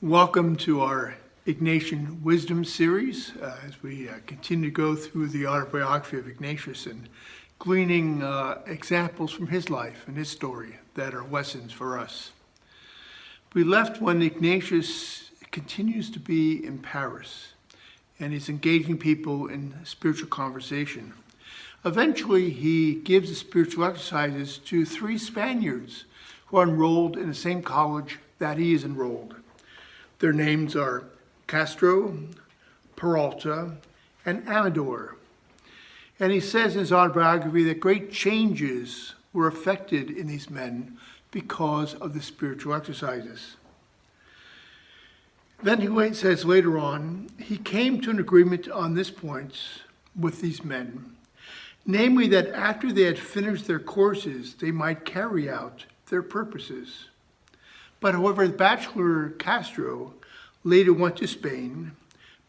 Welcome to our Ignatian Wisdom series as we continue to go through the Autobiography of Ignatius and gleaning examples from his life and his story that are lessons for us. We left when Ignatius continues to be in Paris and is engaging people in spiritual conversation. Eventually, he gives the spiritual exercises to 3 Spaniards who are enrolled in the same college that he is enrolled. Their names are Castro, Peralta, and Amador. And he says in his autobiography that great changes were effected in these men because of the spiritual exercises. Then he says later on, he came to an agreement on this point with these men, namely that after they had finished their courses, they might carry out their purposes. But however, the bachelor Castro later went to Spain,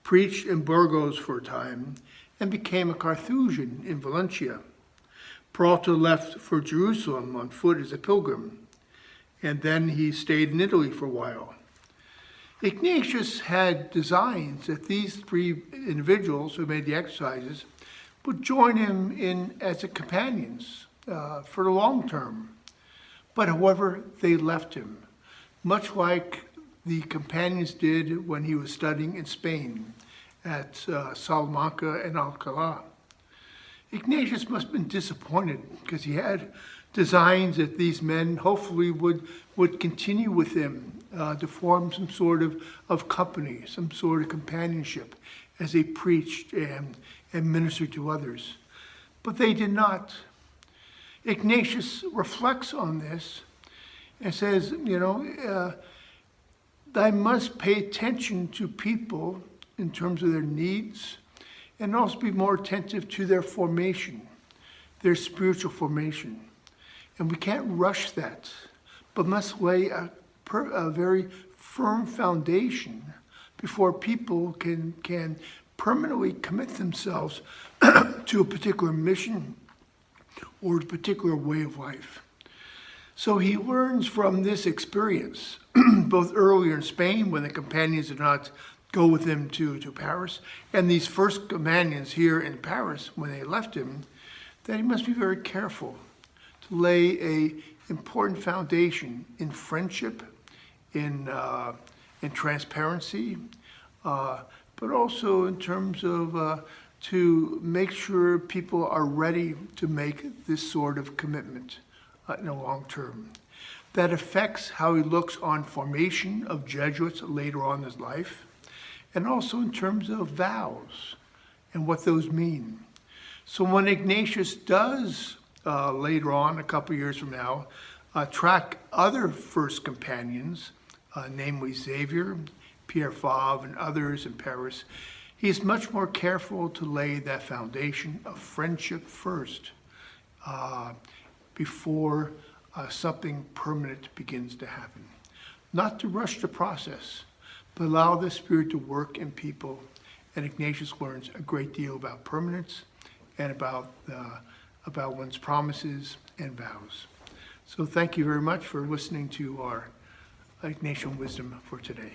preached in Burgos for a time, and became a Carthusian in Valencia. Peralta left for Jerusalem on foot as a pilgrim, and then he stayed in Italy for a while. Ignatius had designs that these 3 individuals who made the exercises would join him in as companions for the long term. But however, they left him, much like the companions did when he was studying in Spain at Salamanca and Alcalá. Ignatius must have been disappointed because he had designs that these men hopefully would continue with him to form some sort of company, some sort of companionship as they preached and ministered to others. But they did not. Ignatius reflects on this and says, I must pay attention to people in terms of their needs and also be more attentive to their formation, their spiritual formation. And we can't rush that, but must lay a very firm foundation before people can permanently commit themselves to a particular mission or a particular way of life. So he learns from this experience, both earlier in Spain when the companions did not go with him to Paris, and these first companions here in Paris when they left him, that he must be very careful to lay an important foundation in friendship, in transparency, but also in terms of to make sure people are ready to make this sort of commitment in the long term. That affects how he looks on formation of Jesuits later on in his life, and also in terms of vows and what those mean. So when Ignatius does, later on, a couple years from now, track other first companions, namely Xavier, Pierre Favre, and others in Paris, he's much more careful to lay that foundation of friendship first before something permanent begins to happen. Not to rush the process, but allow the Spirit to work in people. And Ignatius learns a great deal about permanence and about one's promises and vows. So thank you very much for listening to our Ignatian Wisdom for today.